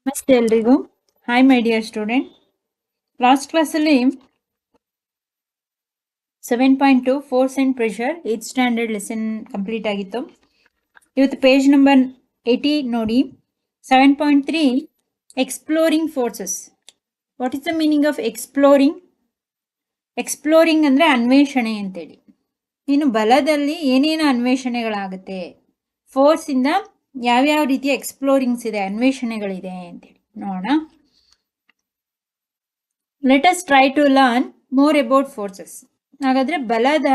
ನಮಸ್ತೆ ಎಲ್ರಿಗೂ. Hi my dear student. Last ಕ್ಲಾಸಲ್ಲಿ 7.2 force and pressure 8th standard lesson complete ಆಗಿತ್ತು. ಇವತ್ತು ಪೇಜ್ ನಂಬರ್ 80 ನೋಡಿ. 7.3 exploring forces. What is the meaning of exploring? Exploring ಅಂದರೆ ಅನ್ವೇಷಣೆ ಅಂತೇಳಿ. ಇನ್ನು ಬಲದಲ್ಲಿ ಏನೇನು ಅನ್ವೇಷಣೆಗಳಾಗುತ್ತೆ, ಫೋರ್ಸಿಂದ ಯಾವ್ಯಾವ ರೀತಿಯ ಎಕ್ಸ್ಪ್ಲೋರಿಂಗ್ಸ್ ಇದೆ, ಅನ್ವೇಷಣೆಗಳಿದೆ ಅಂತೇಳಿ ನೋಡೋಣ. Let us try to learn more about forces. ಹಾಗಾದರೆ ಬಲದ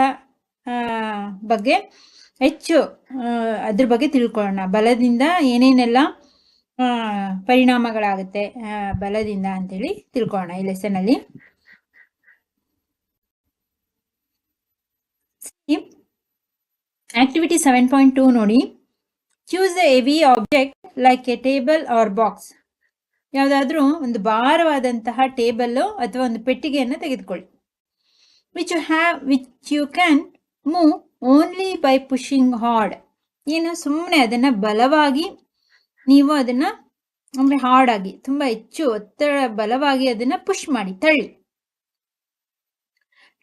ಬಗ್ಗೆ ಹೆಚ್ಚು ಅದ್ರ ಬಗ್ಗೆ ತಿಳ್ಕೊಳ್ಳೋಣ. ಬಲದಿಂದ ಏನೇನೆಲ್ಲ ಪರಿಣಾಮಗಳಾಗುತ್ತೆ ಬಲದಿಂದ ಅಂತೇಳಿ ತಿಳ್ಕೊಳ್ಳೋಣ ಈ ಲೆಸನಲ್ಲಿ. ಆಕ್ಟಿವಿಟಿ 7.2 ನೋಡಿ. Choose a heavy object like a table or box. ಯಾವುದಾದ್ರೂ ಒಂದು ಭಾರವಾದಂತಹ ಟೇಬಲ್ಲು ಅಥವಾ ಒಂದು ಪೆಟ್ಟಿಗೆಯನ್ನು ತೆಗೆದುಕೊಳ್ಳಿ. Which you can move only by pushing hard. ಏನು ಸುಮ್ಮನೆ ಅದನ್ನು ಬಲವಾಗಿ ನೀವು ಅದನ್ನು ಅಂದರೆ ಹಾರ್ಡಾಗಿ ತುಂಬ ಹೆಚ್ಚು ಒತ್ತಡ ಬಲವಾಗಿ ಅದನ್ನು ಪುಷ್ ಮಾಡಿ, ತಳ್ಳಿ.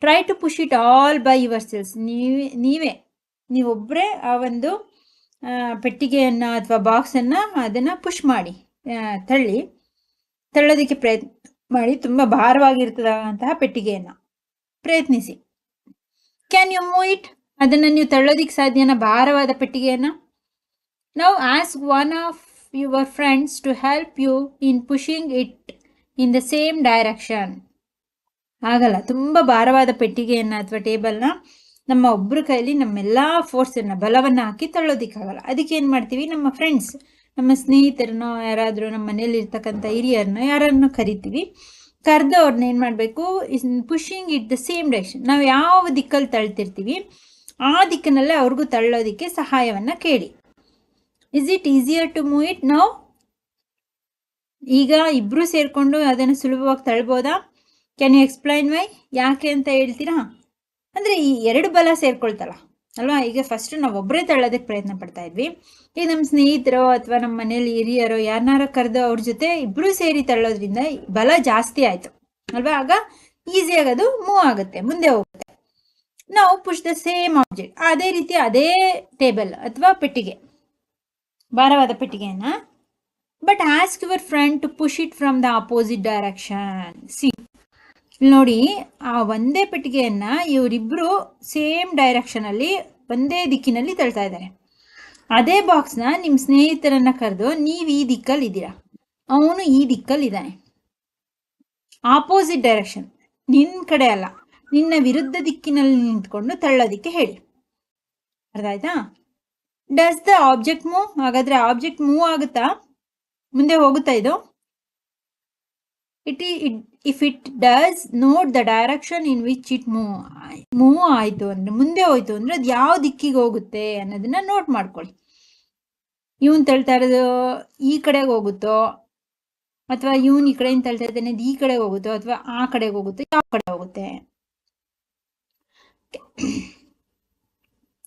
Try to push it all by yourselves. ನೀವೊಬ್ಬರೇ ಆ ಒಂದು ಪೆಟ್ಟಿಗೆಯನ್ನು ಅಥವಾ ಬಾಕ್ಸನ್ನು ಅದನ್ನು ಪುಷ್ ಮಾಡಿ, ತಳ್ಳೋದಕ್ಕೆ ಪ್ರಯತ್ನ ಮಾಡಿ. ತುಂಬ ಭಾರವಾಗಿರ್ತದಂತಹ ಪೆಟ್ಟಿಗೆಯನ್ನು ಪ್ರಯತ್ನಿಸಿ. Can you move it? ಅದನ್ನು ನೀವು ತಳ್ಳೋದಿಕ್ಕೆ ಸಾಧ್ಯನಾ, ಭಾರವಾದ ಪೆಟ್ಟಿಗೆಯನ್ನು? Now ask one of your friends to help you in pushing it in the same direction. ಆಗಲ್ಲ, ತುಂಬ ಭಾರವಾದ ಪೆಟ್ಟಿಗೆಯನ್ನು ಅಥವಾ ಟೇಬಲ್ನ ನಮ್ಮ ಒಬ್ಬರ ಕೈಲಿ ನಮ್ಮೆಲ್ಲ ಫೋರ್ಸನ್ನು, ಬಲವನ್ನು ಹಾಕಿ ತಳ್ಳೋದಿಕ್ಕಾಗಲ್ಲ. ಅದಕ್ಕೆ ಏನು ಮಾಡ್ತೀವಿ, ನಮ್ಮ ಫ್ರೆಂಡ್ಸ್, ನಮ್ಮ ಸ್ನೇಹಿತರನ್ನೋ ಯಾರಾದರೂ ನಮ್ಮ ಮನೇಲಿ ಇರ್ತಕ್ಕಂಥ ಹಿರಿಯರನ್ನೋ ಯಾರನ್ನು ಕರಿತೀವಿ. ಕರೆದು ಅವ್ರನ್ನ ಏನು ಮಾಡಬೇಕು, pushing it the same direction. ನಾವು ಯಾವ ದಿಕ್ಕಲ್ಲಿ ತಳ್ತಿರ್ತೀವಿ ಆ ದಿಕ್ಕಿನಲ್ಲೇ ಅವ್ರಿಗೂ ತಳ್ಳೋದಕ್ಕೆ ಸಹಾಯವನ್ನು ಕೇಳಿ. Is it easier to move it now? ಈಗ ಇಬ್ಬರು ಸೇರಿಕೊಂಡು ಅದನ್ನು ಸುಲಭವಾಗಿ ತಳ್ಬೋದಾ? Can you explain why? ಯಾಕೆ ಅಂತ ಹೇಳ್ತೀರಾ? ಅಂದರೆ ಈ ಎರಡು ಬಲ ಸೇರ್ಕೊಳ್ತಲ್ಲ ಅಲ್ವಾ. ಈಗ ಫಸ್ಟ್ ನಾವು ಒಬ್ಬರೇ ತಳ್ಳೋದಕ್ಕೆ ಪ್ರಯತ್ನ ಪಡ್ತಾ ಇದ್ವಿ. ಈಗ ನಮ್ಮ ಸ್ನೇಹಿತರೋ ಅಥವಾ ನಮ್ಮ ಮನೇಲಿ ಹಿರಿಯರೋ ಯಾರನ್ನಾರ ಕರೆದು ಅವ್ರ ಜೊತೆ ಇಬ್ಬರು ಸೇರಿ ತಳ್ಳೋದ್ರಿಂದ ಬಲ ಜಾಸ್ತಿ ಆಯಿತು ಅಲ್ವಾ. ಆಗ ಈಸಿಯಾಗಿ ಅದು ಮೂವ್ ಆಗುತ್ತೆ, ಮುಂದೆ ಹೋಗುತ್ತೆ. ನಾವು ಪುಷ್ ದ ಸೇಮ್ ಆಬ್ಜೆಕ್ಟ್. ಅದೇ ರೀತಿ ಅದೇ ಟೇಬಲ್ ಅಥವಾ ಪೆಟ್ಟಿಗೆ, ಭಾರವಾದ ಪೆಟ್ಟಿಗೆಯನ್ನು, but ask your friend to push it from the opposite direction. See ನೋಡಿ, ಆ ಒಂದೇ ಪೆಟ್ಟಿಗೆಯನ್ನು ಇವರಿಬ್ಬರು ಸೇಮ್ ಡೈರೆಕ್ಷನಲ್ಲಿ ಒಂದೇ ದಿಕ್ಕಿನಲ್ಲಿ ತಳ್ತಾ ಇದ್ದಾರೆ. ಅದೇ ಬಾಕ್ಸ್ನ ನಿಮ್ಮ ಸ್ನೇಹಿತರನ್ನ ಕರೆದು ನೀವು ಈ ದಿಕ್ಕಲ್ಲಿ ಇದ್ದೀರಾ, ಅವನು ಈ ದಿಕ್ಕಲ್ಲಿ ಇದ್ದಾನೆ. ಆಪೋಸಿಟ್ ಡೈರೆಕ್ಷನ್, ನಿನ್ನ ಕಡೆ ಅಲ್ಲ, ನಿನ್ನ ವಿರುದ್ಧ ದಿಕ್ಕಿನಲ್ಲಿ ನಿಂತ್ಕೊಂಡು ತಳ್ಳೋದಿಕ್ಕೆ ಹೇಳಿ. ಅರ್ಥ ಆಯ್ತಾ? Does the object move? ಹಾಗಾದ್ರೆ ಆಬ್ಜೆಕ್ಟ್ ಮೂವ್ ಆಗುತ್ತಾ, ಮುಂದೆ ಹೋಗುತ್ತಾ ಇದು? If it does, note the direction in which it move ಆಯಿತು ಅಂದರೆ, ಮುಂದೆ ಹೋಯ್ತು ಅಂದರೆ ಅದು ಯಾವ ದಿಕ್ಕಿಗೆ ಹೋಗುತ್ತೆ ಅನ್ನೋದನ್ನ ನೋಟ್ ಮಾಡ್ಕೊಳ್ಳಿ. ಇವನು ತಳ್ತಾ ಇರೋದು ಈ ಕಡೆಗೆ ಹೋಗುತ್ತೋ, ಅಥವಾ ಇವನು ಈ ಕಡೆಯಿಂದ ತಳ್ತಾ ಇದ್ದಾನೆ ಈ ಕಡೆಗೆ ಹೋಗುತ್ತೋ, ಅಥವಾ ಆ ಕಡೆಗೆ ಹೋಗುತ್ತೋ, ಯಾವ ಕಡೆ ಹೋಗುತ್ತೆ?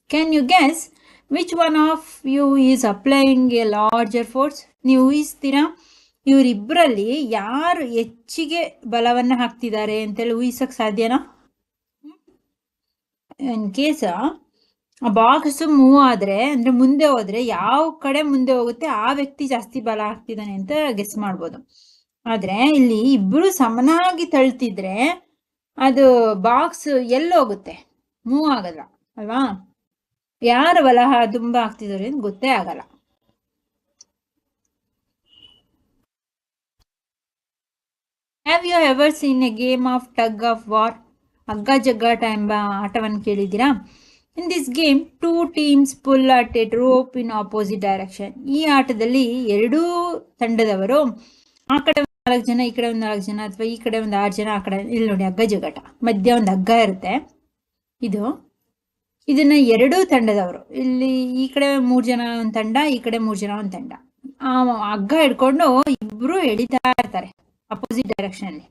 Can you guess which one of you is applying a larger force? ನೀವು ಊಹಿಸ್ತೀರಾ ಇವರಿಬ್ಬರಲ್ಲಿ ಯಾರು ಹೆಚ್ಚಿಗೆ ಬಲವನ್ನು ಹಾಕ್ತಿದ್ದಾರೆ ಅಂತೇಳಿ ಊಹಿಸೋಕೆ ಸಾಧ್ಯನಾ? ಇನ್ ಕೇಸ್ ಆ ಬಾಕ್ಸ್ ಮೂವ್ ಆದರೆ, ಅಂದರೆ ಮುಂದೆ ಹೋದರೆ, ಯಾವ ಕಡೆ ಮುಂದೆ ಹೋಗುತ್ತೆ ಆ ವ್ಯಕ್ತಿ ಜಾಸ್ತಿ ಬಲ ಹಾಕ್ತಿದ್ದಾನೆ ಅಂತ ಗೆಸ್ ಮಾಡ್ಬೋದು. ಆದರೆ ಇಲ್ಲಿ ಇಬ್ಬರು ಸಮನಾಗಿ ತಳ್ತಿದ್ರೆ ಅದು ಬಾಕ್ಸ್ ಎಲ್ಲೋಗುತ್ತೆ, ಮೂವ್ ಆಗಲ್ಲ ಅಲ್ವಾ. ಯಾರು ಬಲ ತುಂಬ ಹಾಕ್ತಿದ್ದಾರೆ ಅಂತ ಗೊತ್ತೇ ಆಗಲ್ಲ. Have you ever seen a game of tug of war? ಹಗ್ಗ ಜಗ್ಗಾಟ ಎಂಬ ಆಟವನ್ನು ಕೇಳಿದ್ದೀರಾ? In this game 2 teams pull at a rope in opposite direction. ಈ ಆಟದಲ್ಲಿ ಎರಡೂ ತಂಡದವರು, ಆ ಕಡೆ 4 ಜನ, ಈ ಕಡೆ 4 ಜನ, ಅಥವಾ ಈ ಕಡೆ 6 ಜನ, ಆ ಕಡೆ, ಇಲ್ಲಿ ನೋಡಿ ಹಗ್ಗ ಜಗ್ಗಾಟ, ಮಧ್ಯ ಒಂದು ಹಗ್ಗ ಇರುತ್ತೆ. ಇದನ್ನ ಎರಡೂ ತಂಡದವರು, ಇಲ್ಲಿ ಈ ಕಡೆ 3 ಜನ ಒಂದು ತಂಡ, ಈ ಕಡೆ 3 ಜನ ಒಂದು ತಂಡ, ಆ ಹಗ್ಗ ಹಿಡ್ಕೊಂಡು ಇಬ್ರು ಎಳಿತಾ ಇರ್ತಾರೆ ಅಪೋಸಿಟ್ ಡೈರೆಕ್ಷನ್ ಅಲ್ಲಿ,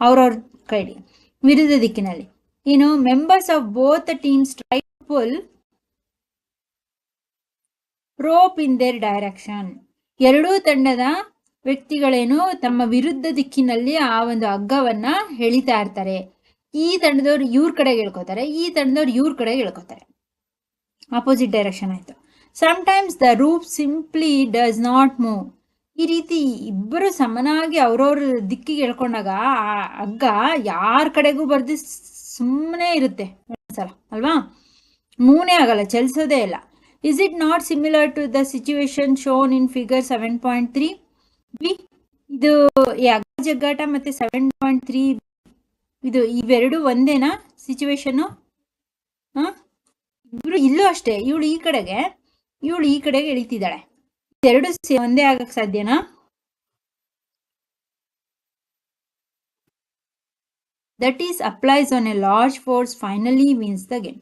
ಅವ್ರವ್ರ ಕೈಲಿ ವಿರುದ್ಧ ದಿಕ್ಕಿನಲ್ಲಿ. ಏನು, members of both teams try to pull rope in their direction. ಎರಡೂ ತಂಡದ ವ್ಯಕ್ತಿಗಳೇನು ತಮ್ಮ ವಿರುದ್ಧ ದಿಕ್ಕಿನಲ್ಲಿ ಆ ಒಂದು ಹಗ್ಗವನ್ನ ಎಳಿತಾ ಇರ್ತಾರೆ. ಈ ತಂಡದವ್ರು ಇವ್ರ ಕಡೆಗೆ ಎಳ್ಕೋತಾರೆ, ಈ ತಂಡದವ್ರು ಇವ್ರ ಕಡೆಗೆ ಎಳ್ಕೋತಾರೆ. ಆಪೋಸಿಟ್ ಡೈರೆಕ್ಷನ್ ಆಯ್ತು. Sometimes the rope simply does not move. ಈ ರೀತಿ ಇಬ್ಬರು ಸಮನಾಗಿ ಅವ್ರವ್ರ ದಿಕ್ಕಿಗೆ ಎಳ್ಕೊಂಡಾಗ ಆ ಹಗ್ಗ ಯಾರ ಕಡೆಗೂ ಬರ್ದು ಸುಮ್ಮನೆ ಇರುತ್ತೆ ಒಂದ್ಸಲ ಅಲ್ವಾ, ಮೂನೇ ಆಗಲ್ಲ, ಚಲಿಸೋದೇ ಇಲ್ಲ. Is it not similar to the situation shown in figure 7.3 B? ಇದು ಈ ಹಗ್ಗ ಜಗ್ಗಾಟ ಮತ್ತೆ 7.3 ಇದು ಇವೆರಡು ಒಂದೇನಾ ಸಿಚುವೇಶನ್? ಇಬ್ರು ಇಲ್ಲೂ ಅಷ್ಟೇ, ಇವಳು ಈ ಕಡೆಗೆ ಇವಳು ಈ ಕಡೆಗೆ ಎಳಿತಿದ್ದಾಳೆ. ಎರಡು ಒಂದೇ ಆಗಕ್ ಸಾಧ್ಯನಾ? That is applies on a large force finally wins the game.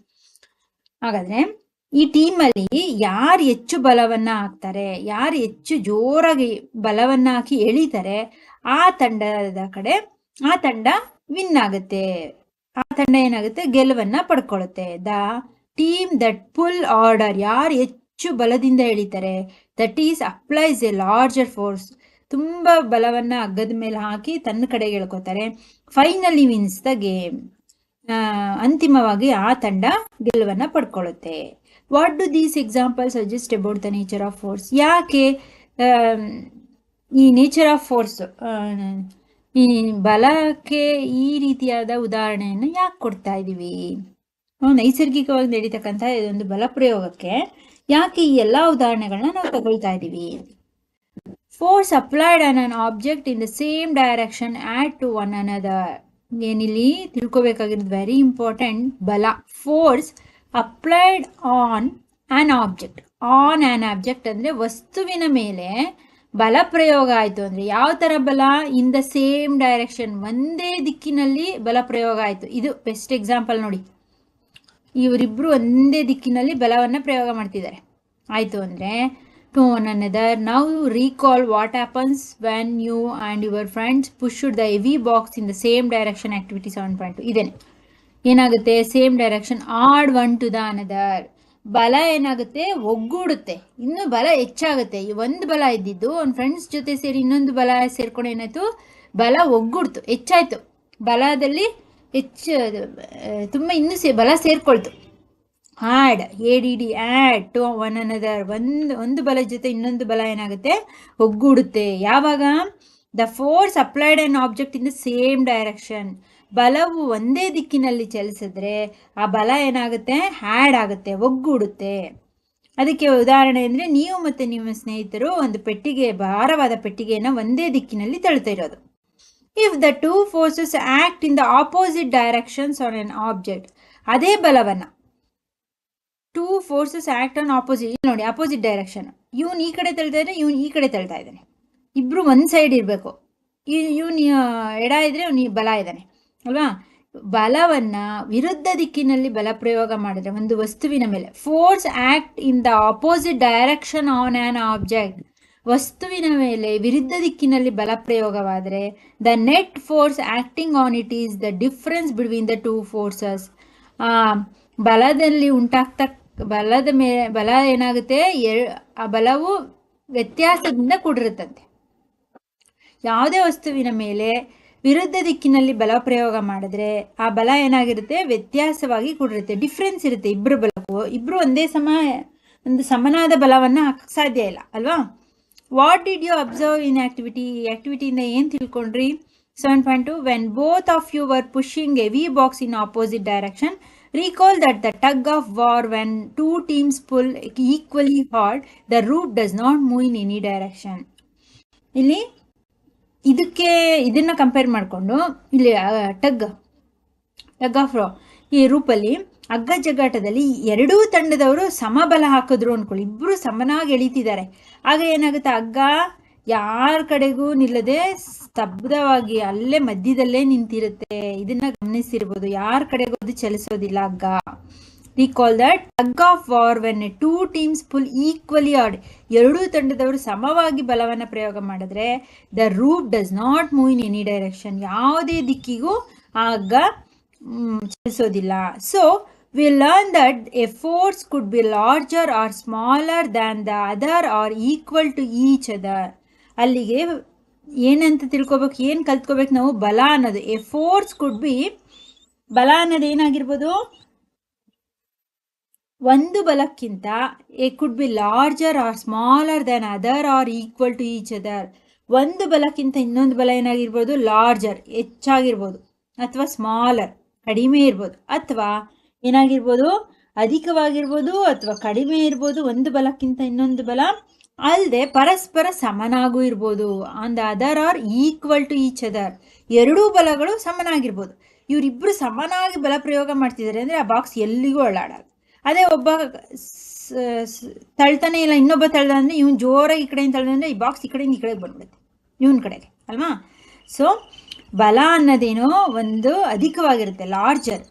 ಹಾಗಾದ್ರೆ ಈ ಟೀಮಲ್ಲಿ ಯಾರು ಹೆಚ್ಚು ಬಲವನ್ನ ಹಾಕ್ತಾರೆ, ಯಾರು ಹೆಚ್ಚು ಜೋರಾಗಿ ಬಲವನ್ನ ಹಾಕಿ ಎಳಿತಾರೆ, ಆ ತಂಡದ ಕಡೆ ಆ ತಂಡ ವಿನ್ ಆಗುತ್ತೆ, ಆ ತಂಡ ಏನಾಗುತ್ತೆ ಗೆಲುವನ್ನ ಪಡ್ಕೊಳ್ಳುತ್ತೆ. The team that pull harder, ಯಾರು ಹೆಚ್ಚು ಬಲದಿಂದ ಎಳಿತಾರೆ, that is applies a larger force, ತುಂಬಾ ಬಲವನ್ನ ಹಗ್ಗದ ಮೇಲೆ ಹಾಕಿ ತನ್ನ ಕಡೆಗೆ ಎಳ್ಕೋತಾರೆ. ಫೈನಲಿ ವಿನ್ಸ್ ದ ಗೇಮ್, ಅಂತಿಮವಾಗಿ ಆ ತಂಡ ಗೆಲುವನ್ನ ಪಡ್ಕೊಳ್ಳುತ್ತೆ. What do these example suggest about the nature of force? ಯಾಕೆ ಈ ನೇಚರ್ ಆಫ್ ಫೋರ್ಸ್, ಈ ಬಲಕ್ಕೆ ಈ ರೀತಿಯಾದ ಉದಾಹರಣೆಯನ್ನು ಯಾಕೆ ಕೊಡ್ತಾ ಇದ್ದೀವಿ? ನೈಸರ್ಗಿಕವಾಗಿ ನಡೀತಕ್ಕಂಥ ಇದೊಂದು ಬಲ ಪ್ರಯೋಗಕ್ಕೆ ಯಾಕೆ ಈ ಎಲ್ಲ ಉದಾಹರಣೆಗಳನ್ನ ನಾವು ತಗೊಳ್ತಾ ಇದ್ದೀವಿ? Force applied on an object in the same direction add to one another. ಏನಿಲ್ಲಿ ತಿಳ್ಕೊಬೇಕಾಗಿರೋದು ವೆರಿ ಇಂಪಾರ್ಟೆಂಟ್. ಬಲ, force applied on an object. On an object ಅಂದ್ರೆ ವಸ್ತುವಿನ ಮೇಲೆ ಬಲ ಪ್ರಯೋಗ ಆಯ್ತು ಅಂದ್ರೆ ಯಾವ ತರ ಬಲ? ಇನ್ ದ ಸೇಮ್ ಡೈರೆಕ್ಷನ್, ಒಂದೇ ದಿಕ್ಕಿನಲ್ಲಿ ಬಲ ಪ್ರಯೋಗ ಆಯ್ತು. ಇದು ಬೆಸ್ಟ್ ಎಕ್ಸಾಂಪಲ್ ನೋಡಿ. ಇವರಿಬ್ರು ಒಂದೇ ದಿಕ್ಕಿನಲ್ಲಿ ಬಲವನ್ನ ಪ್ರಯೋಗ ಮಾಡ್ತಿದ್ದಾರೆ ಆಯ್ತು ಅಂದ್ರೆ to one another. Now recall what happens when you and your friends pushed the heavy box in the same direction. Activity 7.2 ಇದೇನೆ. ಏನಾಗುತ್ತೆ? Same direction add one to the another. ಬಲ ಏನಾಗುತ್ತೆ? ಒಗ್ಗೂಡುತ್ತೆ, ಇನ್ನು ಬಲ ಹೆಚ್ಚಾಗುತ್ತೆ. ಒಂದು ಬಲ ಇದ್ದಿದ್ದು ಒಂದು ಫ್ರೆಂಡ್ಸ್ ಜೊತೆ ಸೇರಿ ಇನ್ನೊಂದು ಬಲ ಸೇರ್ಕೊಂಡು ಏನಾಯ್ತು? ಬಲ ಒಗ್ಗೂಡ್ತು, ಹೆಚ್ಚಾಯ್ತು. ಬಲದಲ್ಲಿ ಹೆಚ್ಚು ತುಂಬ ಇನ್ನೂ ಬಲ ಸೇರ್ಕೊಳ್ತು. Add, ADD, add to one another. ಒಂದು ಬಲ ಜೊತೆ ಇನ್ನೊಂದು ಬಲ ಏನಾಗುತ್ತೆ? ಒಗ್ಗೂಡುತ್ತೆ. ಯಾವಾಗ? The force applied on object in the same direction. ಬಲವು ಒಂದೇ ದಿಕ್ಕಿನಲ್ಲಿ ಚಲಿಸಿದ್ರೆ ಆ ಬಲ ಏನಾಗುತ್ತೆ? ಆಡ್ ಆಗುತ್ತೆ, ಒಗ್ಗೂಡುತ್ತೆ. ಅದಕ್ಕೆ ಉದಾಹರಣೆ ಅಂದರೆ ನೀವು ಮತ್ತು ನಿಮ್ಮ ಸ್ನೇಹಿತರು ಒಂದು ಪೆಟ್ಟಿಗೆ, ಭಾರವಾದ ಪೆಟ್ಟಿಗೆಯನ್ನು ಒಂದೇ ದಿಕ್ಕಿನಲ್ಲಿ ತಳ್ತಾ ಇರೋದು. If the two forces act in the opposite directions on an object. ಅದೇ ಬಲವನ್ನ two forces act on opposite, ನೋಡಿ ಆಪೋಸಿಟ್ ಡೈರೆಕ್ಷನ್. ಇವನು ಈ ಕಡೆ ತಳ್ತಾ ಇದ್ದಾನೆ, ಇವನು ಈ ಕಡೆ ತಳ್ತಾ ಇದ್ದಾನೆ. ಇಬ್ರು ಒಂದು ಸೈಡ್ ಇರಬೇಕು. ಇವನು ಎಡ ಇದ್ರೆ ಇವನು ಬಲ ಇದ್ದಾನೆ ಅಲ್ವಾ? ಬಲವನ್ನ ವಿರುದ್ಧ ದಿಕ್ಕಿನಲ್ಲಿ ಬಲ ಪ್ರಯೋಗ ಮಾಡಿದ್ರೆ ಒಂದು ವಸ್ತುವಿನ ಮೇಲೆ, force act in the opposite direction on an object, ವಸ್ತುವಿನ ಮೇಲೆ ವಿರುದ್ಧ ದಿಕ್ಕಿನಲ್ಲಿ ಬಲ ಪ್ರಯೋಗವಾದರೆ the net force acting on it is the difference between the two forces. ಬಲದಲ್ಲಿ ಬಲದ ಮೇಲೆ ಬಲ ಏನಾಗುತ್ತೆ? ಆ ಬಲವು ವ್ಯತ್ಯಾಸದಿಂದ ಕೂಡಿರುತ್ತಂತೆ. ಯಾವುದೇ ವಸ್ತುವಿನ ಮೇಲೆ ವಿರುದ್ಧ ದಿಕ್ಕಿನಲ್ಲಿ ಬಲ ಪ್ರಯೋಗ ಮಾಡಿದ್ರೆ ಆ ಬಲ ಏನಾಗಿರುತ್ತೆ? ವ್ಯತ್ಯಾಸವಾಗಿ ಕೂಡಿರುತ್ತೆ, ಡಿಫ್ರೆನ್ಸ್ ಇರುತ್ತೆ. ಇಬ್ಬರು ಬಲಕ್ಕೂ ಇಬ್ರು ಒಂದೇ ಒಂದು ಸಮನಾದ ಬಲವನ್ನ ಹಾಕಕ್ಕೆ ಸಾಧ್ಯ ಇಲ್ಲ ಅಲ್ವಾ? What did you observe in activity? ಆಕ್ಟಿವಿಟಿಯಿಂದ ಏನು ತಿಳ್ಕೊಂಡ್ರಿ? 7.2 when both of you were pushing a we box in opposite direction, recall that the tug of war when two teams pull equally hard, the rope does not move in any direction. ಇಲ್ಲಿ ಇದನ್ನ compare ಮಾಡಿಕೊಂಡು ಇಲ್ಲಿ tug of ಈ ರೂಪಲ್ಲಿ ಹಗ್ಗ ಜಗ್ಗಾಟದಲ್ಲಿ ಎರಡೂ ತಂಡದವರು ಸಮಬಲ ಹಾಕಿದ್ರು ಅನ್ಕೊಳ್ಳಿ, ಇಬ್ರು ಸಮನಾಗಿ ಎಳಿತಿದ್ದಾರೆ. ಆಗ ಏನಾಗುತ್ತೆ? ಹಗ್ಗ ಯಾರ ಕಡೆಗೂ ನಿಲ್ಲದೆ ಸ್ತಬ್ಧವಾಗಿ ಅಲ್ಲೇ ಮಧ್ಯದಲ್ಲೇ ನಿಂತಿರುತ್ತೆ. ಇದನ್ನ ಗಮನಿಸಿರ್ಬೋದು. ಯಾರ ಕಡೆಗೂ ಅದು ಚಲಿಸೋದಿಲ್ಲ ಹಗ್ಗ. Recall that tug of war when two teams pull equally hard. ಎರಡೂ ತಂಡದವರು ಸಮವಾಗಿ ಬಲವನ್ನು ಪ್ರಯೋಗ ಮಾಡಿದ್ರೆ the rope does not move in any direction. ಯಾವುದೇ ದಿಕ್ಕಿಗೂ ಆ ಹಗ್ಗ ಚಲಿಸೋದಿಲ್ಲ. So we learn that a force could be larger or smaller than the other or equal to each other. ಅಲ್ಲಿಗೆ ಏನಂತ ತಿಳ್ಕೊಬೇಕು, ಏನು ಕಲ್ತ್ಕೋಬೇಕು ನಾವು, ಬಲ ಅನ್ನೋದು ಎ ಫೋರ್ಸ್ ಕುಡ್ ಬಿ, ಬಲ ಅನ್ನೋದು ಏನಾಗಿರ್ಬೋದು, ಒಂದು ಬಲಕ್ಕಿಂತ a could be larger or smaller than other R equal to each other. ಒಂದು ಬಲಕ್ಕಿಂತ ಇನ್ನೊಂದು ಬಲ ಏನಾಗಿರ್ಬೋದು, ಲಾರ್ಜರ್ ಹೆಚ್ಚಾಗಿರ್ಬೋದು, ಅಥವಾ ಸ್ಮಾಲರ್ ಕಡಿಮೆ ಇರ್ಬೋದು, ಅಥವಾ ಏನಾಗಿರ್ಬೋದು ಅಧಿಕವಾಗಿರ್ಬೋದು, ಅಥವಾ ಕಡಿಮೆ ಇರ್ಬೋದು. ಒಂದು ಬಲಕ್ಕಿಂತ ಇನ್ನೊಂದು ಬಲ ಅಲ್ಲದೆ ಪರಸ್ಪರ ಸಮನಾಗೂ ಇರ್ಬೋದು. On the other R equal to each other, ಎರಡೂ ಬಲಗಳು ಸಮನಾಗಿರ್ಬೋದು. ಇವರಿಬ್ಬರು ಸಮನಾಗಿ ಬಲ ಪ್ರಯೋಗ ಮಾಡ್ತಿದ್ದಾರೆ ಅಂದರೆ ಆ ಬಾಕ್ಸ್ ಎಲ್ಲಿಗೂ ಅಳ್ಳಾಡಲ್ಲ. ಅದೇ ಒಬ್ಬ ತಳ್ತಾನೆ ಇಲ್ಲ, ಇನ್ನೊಬ್ಬ ತಳ್ದ ಅಂದರೆ ಇವನು ಜೋರಾಗಿ ಈ ಕಡೆಯಿಂದ ತಳ್ದ ಅಂದರೆ ಈ ಬಾಕ್ಸ್ ಈ ಕಡೆಯಿಂದ ಈ ಕಡೆಗೆ ಬಂದ್ಬಿಡುತ್ತೆ, ಇವನ ಕಡೆಗೆ ಅಲ್ವಾ. ಸೊ ಬಲ ಅನ್ನೋದೇನೋ ಒಂದು ಅಧಿಕವಾಗಿರುತ್ತೆ, ಲಾರ್ಜರ್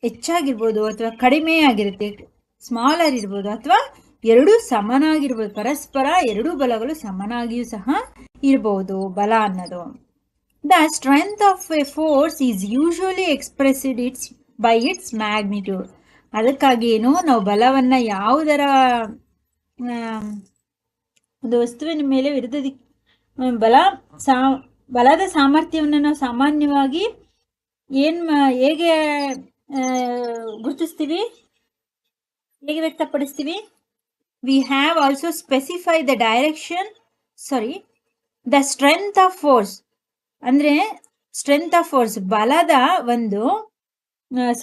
ಹೆಚ್ಚಾಗಿರ್ಬೋದು, ಅಥವಾ ಕಡಿಮೆ ಆಗಿರುತ್ತೆ, ಸ್ಮಾಲರ್ ಇರ್ಬೋದು, ಅಥವಾ ಎರಡೂ ಸಮನಾಗಿರ್ಬೋದು, ಪರಸ್ಪರ ಎರಡೂ ಬಲಗಳು ಸಮನಾಗಿಯೂ ಸಹ ಇರ್ಬೋದು ಬಲ ಅನ್ನೋದು. The strength of A force is usually expressed by its magnitude. ಅದಕ್ಕಾಗಿ ಏನು, ನಾವು ಬಲವನ್ನು ಯಾವುದರ ಒಂದು ವಸ್ತುವಿನ ಮೇಲೆ ವಿರುದ್ಧ ಬಲದ ಸಾಮರ್ಥ್ಯವನ್ನು ನಾವು ಸಾಮಾನ್ಯವಾಗಿ ಹೇಗೆ ಗುರುತಿಸ್ತೀವಿ, ಹೇಗೆ ವ್ಯಕ್ತಪಡಿಸ್ತೀವಿ. We have also specify the direction, the strength of force. ಅಂದರೆ ಸ್ಟ್ರೆಂತ್ ಆಫ್ ಫೋರ್ಸ್ ಬಲದ ಒಂದು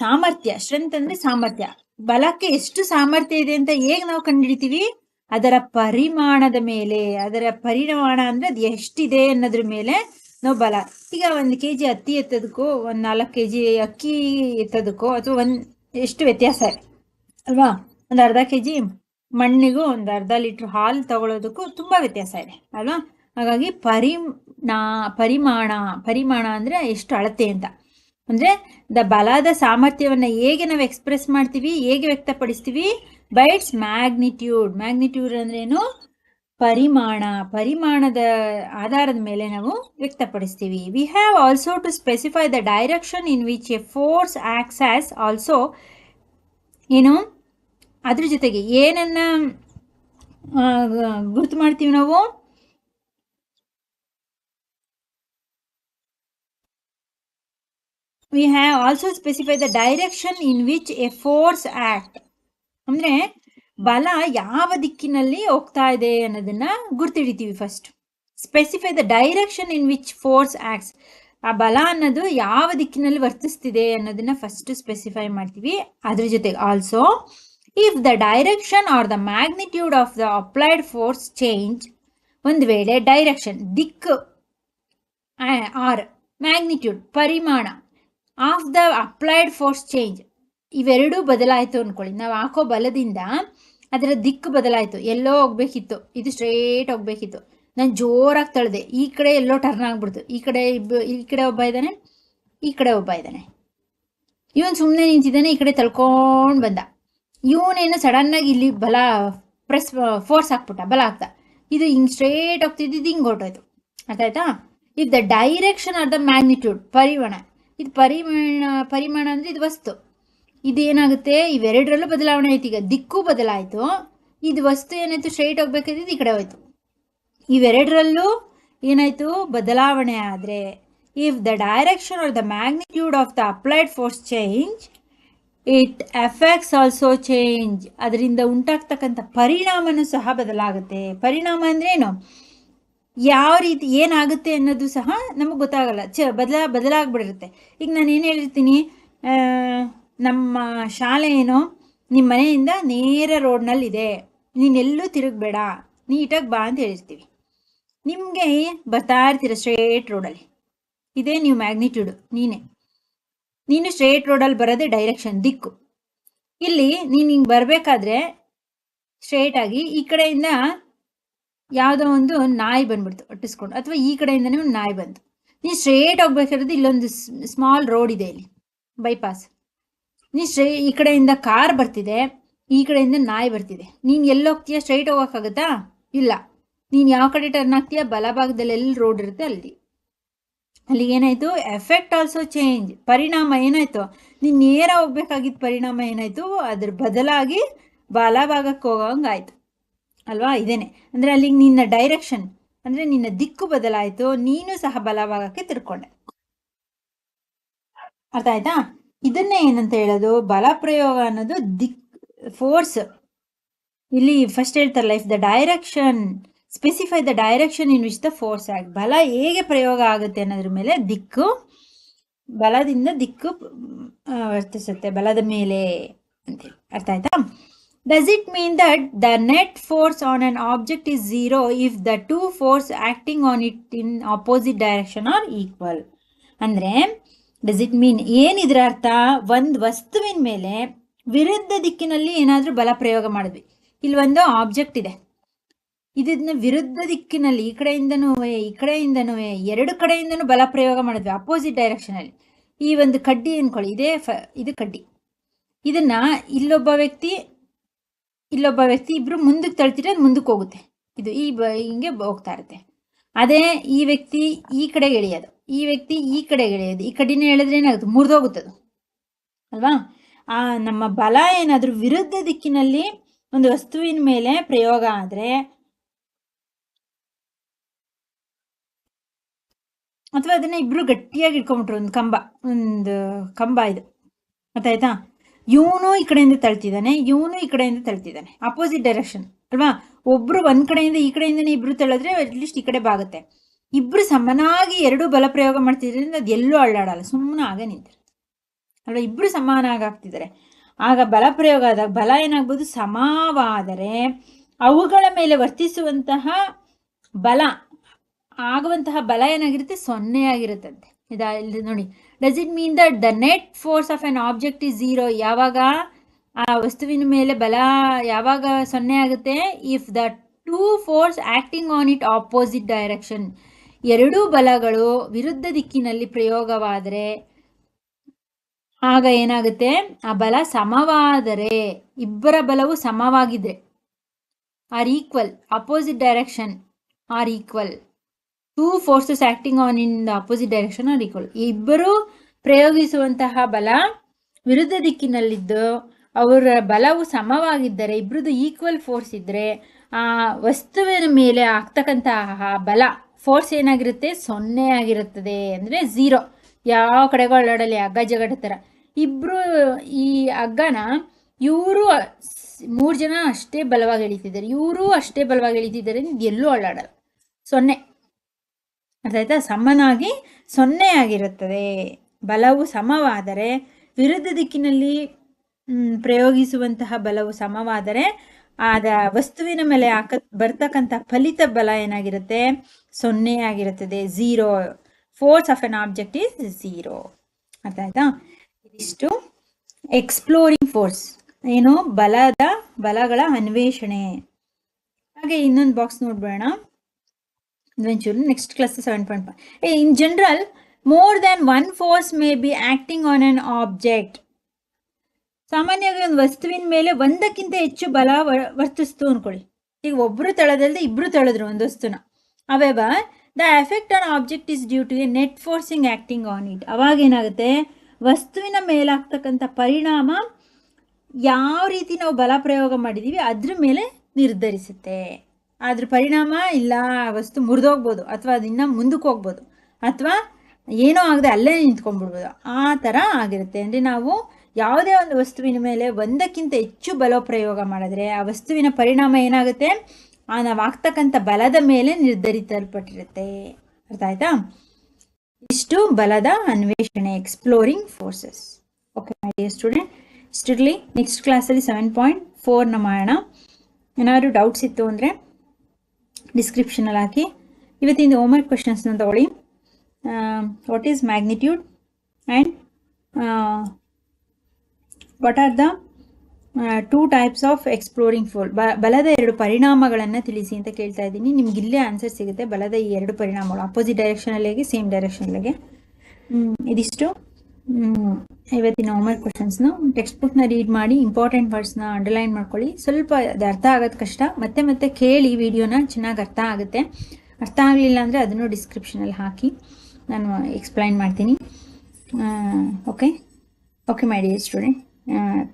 ಸಾಮರ್ಥ್ಯ. ಸ್ಟ್ರೆಂತ್ ಅಂದರೆ ಸಾಮರ್ಥ್ಯ. ಬಲಕ್ಕೆ ಎಷ್ಟು ಸಾಮರ್ಥ್ಯ ಇದೆ ಅಂತ ಹೇಗೆ ನಾವು ಕಂಡುಹಿಡಿತೀವಿ, ಅದರ ಪರಿಮಾಣದ ಮೇಲೆ. ಅದರ ಪರಿಮಾಣ ಅಂದರೆ ಅದು ಎಷ್ಟಿದೆ ಅನ್ನೋದ್ರ ಮೇಲೆ ನಾವು ಬಲ. ಈಗ 1 kg ಹತ್ತಿ ಎತ್ತೋದಕ್ಕೂ 4 kg ಅಕ್ಕಿ ಎತ್ತೋದಕ್ಕೂ ಅಥವಾ ಎಷ್ಟು ವ್ಯತ್ಯಾಸ ಇದೆ ಅಲ್ವಾ. ಒಂದು ಅರ್ಧ kg ಮಣ್ಣಿಗೂ ಒಂದು ಅರ್ಧ ಲೀಟ್ರ್ ಹಾಲು ತಗೊಳ್ಳೋದಕ್ಕೂ ತುಂಬ ವ್ಯತ್ಯಾಸ ಇದೆ ಅಲ್ವಾ. ಹಾಗಾಗಿ ಪರಿಮಾಣ ಅಂದರೆ ಎಷ್ಟು ಅಳತೆ ಅಂತ. ಅಂದರೆ ಬಲದ ಸಾಮರ್ಥ್ಯವನ್ನು ಹೇಗೆ ನಾವು ಎಕ್ಸ್ಪ್ರೆಸ್ ಮಾಡ್ತೀವಿ, ಹೇಗೆ ವ್ಯಕ್ತಪಡಿಸ್ತೀವಿ, ಬೈ ಇಟ್ಸ್ ಮ್ಯಾಗ್ನಿಟ್ಯೂಡ್. ಮ್ಯಾಗ್ನಿಟ್ಯೂಡ್ ಅಂದ್ರೇನು, ಪರಿಮಾಣದ ಆಧಾರದ ಮೇಲೆ ನಾವು ವ್ಯಕ್ತಪಡಿಸ್ತೀವಿ. We have also to specify the direction in which a force acts as. Also ಏನು, ಅದ್ರ ಜೊತೆಗೆ ಏನನ್ನ ಗುರುತು ಮಾಡ್ತೀವಿ ನಾವು, we have also specified the direction in which a force act. ಅಂದರೆ ಬಲ ಯಾವ ದಿಕ್ಕಿನಲ್ಲಿ ಹೋಗ್ತಾ ಇದೆ ಅನ್ನೋದನ್ನ ಗುರ್ತಿಡಿತೀವಿ. First specify the direction in which force acts. ಆ ಬಲ ಅನ್ನೋದು ಯಾವ ದಿಕ್ಕಿನಲ್ಲಿ ವರ್ತಿಸ್ತಿದೆ ಅನ್ನೋದನ್ನ ಫಸ್ಟ್ ಸ್ಪೆಸಿಫೈ ಮಾಡ್ತೀವಿ. ಅದ್ರ ಜೊತೆಗೆ also if the direction are the magnitude of the applied force change. ಒಂದು ವೇಳೆ ಡೈರೆಕ್ಷನ್ ದಿಕ್ಕು ಆರ್ ಮ್ಯಾಗ್ನಿಟ್ಯೂಡ್ ಪರಿಮಾಣ of the applied force change, ಇವೆರಡೂ ಬದಲಾಯಿತು ಅಂದ್ಕೊಳ್ಳಿ. ನಾವು ಹಾಕೋ ಬಲದಿಂದ ಅದರ ದಿಕ್ಕು ಬದಲಾಯಿತು. ಎಲ್ಲೋ ಹೋಗ್ಬೇಕಿತ್ತು, ಇದು ಸ್ಟ್ರೇಟ್ ಹೋಗ್ಬೇಕಿತ್ತು, ನಾನು ಜೋರಾಗಿ ತಳ್ದೆ, ಈ ಕಡೆ ಎಲ್ಲೋ ಟರ್ನ್ ಆಗ್ಬಿಡ್ತು. ಈ ಕಡೆ ಒಬ್ಬ ಇದ್ದಾನೆ, ಈ ಕಡೆ ಒಬ್ಬ ಇದ್ದಾನೆ. ಇವನು ಸುಮ್ಮನೆ ನಿಂತಿದ್ದಾನೆ, ಈ ಕಡೆ ತಳ್ಕೊಂಡು ಬಂದ. ಇವನೇನು ಸಡನ್ನಾಗಿ ಇಲ್ಲಿ ಫೋರ್ಸ್ ಹಾಕ್ಬಿಟ್ಟ, ಬಲ ಹಾಕ್ದ. ಇದು ಹಿಂಗೆ ಸ್ಟ್ರೇಟ್ ಹೋಗ್ತಿದ್ದು, ಇದು ಹಿಂಗೆ ಹೊರಟೋಯ್ತು. ಅರ್ಥ ಆಯ್ತಾ. If the direction are the magnitude, ಇದು ಪರಿಮಾಣ ಅಂದರೆ ಇದು ವಸ್ತು. ಇದೇನಾಗುತ್ತೆ, ಇವೆರಡರಲ್ಲೂ ಬದಲಾವಣೆ ಆಯ್ತು. ಈಗ ದಿಕ್ಕು ಬದಲಾಯಿತು, ಇದು ವಸ್ತು ಏನಾಯ್ತು, ಸ್ಟ್ರೈಟ್ ಹೋಗ್ಬೇಕಾದ್ರೆ ಈ ಕಡೆ ಹೋಯ್ತು. ಇವೆರಡರಲ್ಲೂ ಏನಾಯ್ತು, ಬದಲಾವಣೆ ಆದರೆ if the direction are the magnitude of the applied force change, it effects also change. ಅದರಿಂದ ಉಂಟಾಗ್ತಕ್ಕಂಥ ಪರಿಣಾಮನೂ ಸಹ ಬದಲಾಗುತ್ತೆ. ಪರಿಣಾಮ ಅಂದರೆ ಏನು, ಯಾವ ರೀತಿ ಏನಾಗುತ್ತೆ ಅನ್ನೋದು ಸಹ ನಮಗೆ ಗೊತ್ತಾಗಲ್ಲ, ಬದಲಾಗ್ಬಿಡಿರುತ್ತೆ. ಈಗ ನಾನು ಏನು ಹೇಳಿರ್ತೀನಿ, ನಮ್ಮ ಶಾಲೆ ಏನೋ ನಿಮ್ಮ ಮನೆಯಿಂದ ನೇರ ರೋಡ್ನಲ್ಲಿದೆ, ನೀನೆಲ್ಲೂ ತಿರುಗಬೇಡ, ನೀಟಾಗಿ ಬಾ ಅಂತ ಹೇಳಿರ್ತೀವಿ. ನಿಮಗೆ ಬರ್ತಾ ಇರ್ತೀರ ಸ್ಟ್ರೇಟ್ ರೋಡಲ್ಲಿ, ಇದೇ ನೀವು ಮ್ಯಾಗ್ನಿಟ್ಯೂಡು, ನೀನು ಸ್ಟ್ರೇಟ್ ರೋಡಲ್ಲಿ ಬರೋದೇ ಡೈರೆಕ್ಷನ್, ದಿಕ್ಕು. ಇಲ್ಲಿ ನೀನು ಹಿಂಗೆ ಬರಬೇಕಾದ್ರೆ ಸ್ಟ್ರೇಟಾಗಿ ಈ ಕಡೆಯಿಂದ ಯಾವುದೋ ಒಂದು ನಾಯಿ ಬಂದ್ಬಿಡ್ತು ಒಟ್ಟಿಸ್ಕೊಂಡು, ಅಥವಾ ಈ ಕಡೆಯಿಂದನೇ ಒಂದು ನಾಯಿ ಬಂತು. ನೀನು ಸ್ಟ್ರೇಟ್ ಹೋಗ್ಬೇಕಾದ್ರೆ ಇಲ್ಲೊಂದು ಸ್ಮಾಲ್ ರೋಡ್ ಇದೆ, ಇಲ್ಲಿ ಬೈಪಾಸ್. ನೀನು ಈ ಕಡೆಯಿಂದ ಕಾರ್ ಬರ್ತಿದೆ, ಈ ಕಡೆಯಿಂದ ನಾಯಿ ಬರ್ತಿದೆ. ನೀನು ಎಲ್ಲಿ ಹೋಗ್ತೀಯ, ಸ್ಟ್ರೈಟ್ ಹೋಗೋಕ್ಕಾಗತ್ತಾ? ಇಲ್ಲ. ನೀನು ಯಾವ ಕಡೆ ಟರ್ನ್ ಆಗ್ತೀಯ, ಬಲಭಾಗದಲ್ಲಿ ಎಲ್ಲಿ ರೋಡ್ ಇರುತ್ತೆ ಅಲ್ಲಿ ಏನಾಯಿತು, ಎಫೆಕ್ಟ್ ಆಲ್ಸೋ ಚೇಂಜ್. ಪರಿಣಾಮ ಏನಾಯಿತು, ನೀನು ನೇರ ಹೋಗ್ಬೇಕಾಗಿದ್ದ ಪರಿಣಾಮ ಏನಾಯಿತು, ಅದ್ರ ಬದಲಾಗಿ ಬಲಭಾಗಕ್ಕೆ ಹೋಗೋಂಗಾಯ್ತು ಅಲ್ವಾ. ಇದೇನೆ ಅಂದರೆ ಅಲ್ಲಿಗೆ ನಿನ್ನ ಡೈರೆಕ್ಷನ್ ಅಂದರೆ ನಿನ್ನ ದಿಕ್ಕು ಬದಲಾಯಿತು, ನೀನು ಸಹ ಬಲಭಾಗಕ್ಕೆ ತಿರ್ಕೊಂಡೆ. ಅರ್ಥ ಆಯ್ತಾ? ಇದನ್ನೇ ಏನಂತ ಹೇಳೋದು, ಬಲ ಪ್ರಯೋಗ ಅನ್ನೋದು ಫೋರ್ಸ್. ಇಲ್ಲಿ ಫಸ್ಟ್ ಹೇಳ್ತಾರಲ್ಲ, if the direction specify the direction in which the force act. ಬಲ ಹೇಗೆ ಪ್ರಯೋಗ ಆಗುತ್ತೆ ಅನ್ನೋದ್ರ ಮೇಲೆ ಬಲದಿಂದ ದಿಕ್ಕು ವರ್ತಿಸುತ್ತೆ, ಬಲದ ಮೇಲೆ ಅಂತೇಳಿ. ಅರ್ಥ ಆಯ್ತಾ? Does it mean that the net force on an object is 0 if the two force acting on it in opposite direction are equal? ಅಂದರೆ ಡಸ್ ಇಟ್ ಮೀನ್ ಏನಿದ್ರ ಅರ್ಥ, ಒಂದು ವಸ್ತುವಿನ ಮೇಲೆ ವಿರುದ್ಧ ದಿಕ್ಕಿನಲ್ಲಿ ಏನಾದರೂ ಬಲ ಪ್ರಯೋಗ ಮಾಡಿದ್ವಿ. ಇಲ್ಲಿ ಒಂದು ಆಬ್ಜೆಕ್ಟ್ ಇದೆ, ಇದನ್ನ ವಿರುದ್ಧ ದಿಕ್ಕಿನಲ್ಲಿ ಈ ಕಡೆಯಿಂದನೂ ಎರಡು ಕಡೆಯಿಂದನೂ ಬಲ ಪ್ರಯೋಗ ಮಾಡಿದ್ವಿ ಅಪೋಸಿಟ್ ಡೈರೆಕ್ಷನಲ್ಲಿ. ಈ ಒಂದು ಕಡ್ಡಿ ಅನ್ಕೊಳ್ಳಿ, ಇದು ಕಡ್ಡಿ. ಇದನ್ನ ಇಲ್ಲೊಬ್ಬ ವ್ಯಕ್ತಿ ಇಬ್ರು ಮುಂದಕ್ಕೆ ತಳ್ತಿದ್ರೆ ಅದು ಮುಂದಕ್ಕೆ ಹೋಗುತ್ತೆ, ಇದು ಹಿಂಗೆ ಹೋಗ್ತಾ ಇರುತ್ತೆ. ಅದೇ ಈ ವ್ಯಕ್ತಿ ಈ ಕಡೆಗೆ ಎಳೆಯೋದು, ಈ ವ್ಯಕ್ತಿ ಈ ಕಡೆಗೆ ಎಳೆಯೋದು, ಈ ಕಡ್ಡಿನ ಎಳೆದ್ರೆ ಏನಾಗುತ್ತೆ, ಮುರಿದೋಗುತ್ತದು ಅಲ್ವಾ? ನಮ್ಮ ಬಲ ಏನಾದರೂ ವಿರುದ್ಧ ದಿಕ್ಕಿನಲ್ಲಿ ಒಂದು ವಸ್ತುವಿನ ಮೇಲೆ ಪ್ರಯೋಗ ಆದರೆ, ಅಥವಾ ಅದನ್ನ ಇಬ್ರು ಗಟ್ಟಿಯಾಗಿ ಇಟ್ಕೊಂಡ್ಬಿಟ್ರು, ಒಂದು ಕಂಬ ಇದು, ಗೊತ್ತಾಯ್ತಾ? ಇವನು ಈ ಕಡೆಯಿಂದ ತಳ್ತಿದ್ದಾನೆ, ಇವನು ಈ ಕಡೆಯಿಂದ ತಳ್ತಿದ್ದಾನೆ, ಅಪೋಸಿಟ್ ಡೈರೆಕ್ಷನ್ ಅಲ್ವಾ? ಒಬ್ರು ಒಂದ್ ಕಡೆಯಿಂದ ಈ ಕಡೆಯಿಂದನೇ ಇಬ್ರು ತಳ್ಳಿದ್ರೆ ಅಟ್ಲೀಸ್ಟ್ ಈ ಕಡೆ ಬಾಗುತ್ತೆ. ಇಬ್ರು ಸಮನಾಗಿ ಎರಡೂ ಬಲ ಪ್ರಯೋಗ ಮಾಡ್ತಿದ್ರಿಂದ ಅದು ಎಲ್ಲೂ ಅಳ್ಳಾಡಲ್ಲ, ಸುಮ್ಮನೆ ಆಗ ನಿಂತಿರುತ್ತೆ ಅಲ್ವಾ? ಇಬ್ರು ಸಮಾನಾಗಿ ಆಗ್ತಿದ್ದಾರೆ. ಆಗ ಬಲ ಪ್ರಯೋಗ ಆದಾಗ ಬಲ ಏನಾಗ್ಬೋದು, ಸಮವಾದರೆ ಅವುಗಳ ಮೇಲೆ ವರ್ತಿಸುವಂತಹ ಬಲ ಆಗುವಂತಹ ಬಲ ಏನಾಗಿರುತ್ತೆ, 0 ಆಗಿರುತ್ತಂತೆ. ಇಲ್ಲಿ ನೋಡಿ, does it mean that the net force of an object is 0? ಯಾವಾಗ ಆ ವಸ್ತುವಿನ ಮೇಲೆ ಬಲ ಯಾವಾಗ 0 ಆಗುತ್ತೆ, if the two force acting on it opposite direction, ಎರಡೂ ಬಲಗಳು ವಿರುದ್ಧ ದಿಕ್ಕಿನಲ್ಲಿ ಪ್ರಯೋಗವಾದರೆ ಆಗ ಏನಾಗುತ್ತೆ, ಆ ಬಲ ಸಮವಾದರೆ, ಇಬ್ಬರ ಬಲವು ಸಮವಾಗಿದ್ರೆ, are equal, opposite direction are equal, two forces acting on in the opposite direction are equal. ಇಬ್ಬರು ಪ್ರಯೋಗಿಸುವಂತಹ ಬಲ ವಿರುದ್ಧ ದಿಕ್ಕಿನಲ್ಲಿದ್ದು ಅವರ ಬಲವು ಸಮವಾಗಿದ್ದರೆ, ಇಬ್ಬರದು ಈಕ್ವಲ್ ಫೋರ್ಸ್ ಇದ್ದರೆ, ಆ ವಸ್ತುವಿನ ಮೇಲೆ ಆಗ್ತಕ್ಕಂತಹ ಬಲ ಫೋರ್ಸ್ ಏನಾಗಿರುತ್ತೆ, 0 ಆಗಿರುತ್ತದೆ. ಅಂದರೆ 0, ಯಾವ ಕಡೆಗೂ ಅಳ್ಳಾಡಲಿ, ಹಗ್ಗ ಜಗಡ ಥರ. ಇಬ್ಬರು ಈ ಹಗ್ಗನ ಇವರು 3 ಜನ ಅಷ್ಟೇ ಬಲವಾಗಿ ಎಳಿತಿದ್ದಾರೆ, ಇವರು ಅಷ್ಟೇ ಬಲವಾಗಿ ಎಳಿತಿದ್ದಾರೆ, ಎಲ್ಲೂ ಅಳ್ಳಾಡಲ್ಲ, 0. ಅರ್ಥ ಆಯ್ತಾ? ಸಮನಾಗಿ 0 ಆಗಿರುತ್ತದೆ. ಬಲವು ಸಮವಾದರೆ, ವಿರುದ್ಧ ದಿಕ್ಕಿನಲ್ಲಿ ಪ್ರಯೋಗಿಸುವಂತಹ ಬಲವು ಸಮವಾದರೆ ಆದ ವಸ್ತುವಿನ ಮೇಲೆ ಬರ್ತಕ್ಕಂಥ ಫಲಿತ ಬಲ ಏನಾಗಿರುತ್ತೆ, 0 ಆಗಿರುತ್ತದೆ. 0, force of an object is 0. ಅರ್ಥ ಆಯ್ತಾ? ಇದಿಷ್ಟು ಎಕ್ಸ್ಪ್ಲೋರಿಂಗ್ ಫೋರ್ಸ್, ಏನು ಬಲಗಳ ಅನ್ವೇಷಣೆ. ಹಾಗೆ ಇನ್ನೊಂದು ಬಾಕ್ಸ್ ನೋಡ್ಬೇಡ, next class 7.5. In general, more than one force may be acting on an object. ಸಾಮಾನ್ಯವಾಗಿ ಒಂದು ವಸ್ತುವಿನ ಮೇಲೆ ಒಂದಕ್ಕಿಂತ ಹೆಚ್ಚು ಬಲ ವರ್ತಿಸ್ತು ಅನ್ಕೊಳ್ಳಿ. ಈಗ ಒಬ್ರು ತಳದಲ್ಲದೆ ಇಬ್ರು ತಳೆದ್ರು ಒಂದು ವಸ್ತುನ. However, the effect on object is due to a net forcing acting on it. ಅವಾಗ ಏನಾಗುತ್ತೆ, ವಸ್ತುವಿನ ಮೇಲಾಗ್ತಕ್ಕಂಥ ಪರಿಣಾಮ ಯಾವ ರೀತಿ ನಾವು ಬಲ ಪ್ರಯೋಗ ಮಾಡಿದ್ದೀವಿ ಅದ್ರ ಮೇಲೆ ನಿರ್ಧರಿಸುತ್ತೆ. ಅದ್ರ ಪರಿಣಾಮ ಇಲ್ಲ ವಸ್ತು ಮುರಿದೋಗ್ಬೋದು, ಅಥವಾ ಅದನ್ನ ಮುಂದಕ್ಕೆ ಹೋಗ್ಬೋದು, ಅಥವಾ ಏನೋ ಆಗದೆ ಅಲ್ಲೇ ನಿಂತ್ಕೊಂಡ್ಬಿಡ್ಬೋದು, ಆ ಥರ ಆಗಿರುತ್ತೆ. ಅಂದರೆ ನಾವು ಯಾವುದೇ ಒಂದು ವಸ್ತುವಿನ ಮೇಲೆ ಒಂದಕ್ಕಿಂತ ಹೆಚ್ಚು ಬಲ ಪ್ರಯೋಗ ಮಾಡಿದ್ರೆ ಆ ವಸ್ತುವಿನ ಪರಿಣಾಮ ಏನಾಗುತ್ತೆ, ನಾವು ಆಗ್ತಕ್ಕಂಥ ಬಲದ ಮೇಲೆ ನಿರ್ಧರಿಸಲ್ಪಟ್ಟಿರುತ್ತೆ. ಅರ್ಥ ಆಯ್ತಾ? ಇಷ್ಟು ಬಲದ ಅನ್ವೇಷಣೆ, exploring forces. Okay my dear student, ಇಷ್ಟಿರಲಿ. ನೆಕ್ಸ್ಟ್ ಕ್ಲಾಸಲ್ಲಿ 7.4ನ ಮಾಡೋಣ. ಏನಾದರೂ ಡೌಟ್ಸ್ ಇತ್ತು ಅಂದರೆ ಡಿಸ್ಕ್ರಿಪ್ಷನಲ್ಲಿ ಹಾಕಿ. ಇವತ್ತಿಂದ ಹೋಮ್ವರ್ಕ್ ಕ್ವೆಶನ್ಸ್ನ ತಗೊಳ್ಳಿ. What is magnitude and what are the 2 types of exploring force? ಬಲದ 2 ಪರಿಣಾಮಗಳನ್ನು ತಿಳಿಸಿ ಅಂತ ಕೇಳ್ತಾ ಇದ್ದೀನಿ. ನಿಮ್ಗೆ ಇಲ್ಲೇ ಆನ್ಸರ್ ಸಿಗುತ್ತೆ. ಬಲದ ಈ 2 ಪರಿಣಾಮಗಳು ಅಪೋಸಿಟ್ ಡೈರೆಕ್ಷನಲ್ಲಿಗೆ ಸೇಮ್ ಡೈರೆಕ್ಷನ್ಲಿಗೆ. ಇದಿಷ್ಟು ಇವತ್ತಿನ ಹೋಮ್ವರ್ಕ್ ಕ್ವೆಶನ್ಸ್ನ. ಟೆಕ್ಸ್ಟ್ ಬುಕ್ನ ರೀಡ್ ಮಾಡಿ, ಇಂಪಾರ್ಟೆಂಟ್ ವರ್ಡ್ಸ್ನ ಅಂಡರ್ಲೈನ್ ಮಾಡ್ಕೊಳ್ಳಿ. ಸ್ವಲ್ಪ ಅದು ಅರ್ಥ ಆಗೋದು ಕಷ್ಟ, ಮತ್ತೆ ಕೇಳಿ ವಿಡಿಯೋನ, ಚೆನ್ನಾಗಿ ಅರ್ಥ ಆಗುತ್ತೆ. ಅರ್ಥ ಆಗಲಿಲ್ಲ ಅಂದರೆ ಅದನ್ನು ಡಿಸ್ಕ್ರಿಪ್ಷನಲ್ಲಿ ಹಾಕಿ ನಾನು ಎಕ್ಸ್ಪ್ಲೈನ್ ಮಾಡ್ತೀನಿ. ಓಕೆ ಮೈ ಡಿಯರ್ ಸ್ಟೂಡೆಂಟ್,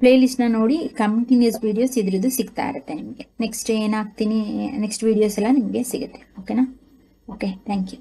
ಪ್ಲೇಲಿಸ್ಟ್ನ ನೋಡಿ, ಕಂಟಿನ್ಯೂಸ್ ವೀಡಿಯೋಸ್ ಇದ್ರದ್ದು ಸಿಗ್ತಾ ಇರುತ್ತೆ ನಿಮಗೆ. ನೆಕ್ಸ್ಟ್ ಏನಾಗ್ತೀನಿ, ನೆಕ್ಸ್ಟ್ ವೀಡಿಯೋಸ್ ಎಲ್ಲ ನಿಮಗೆ ಸಿಗುತ್ತೆ. ಓಕೆನಾ? Okay, thank you.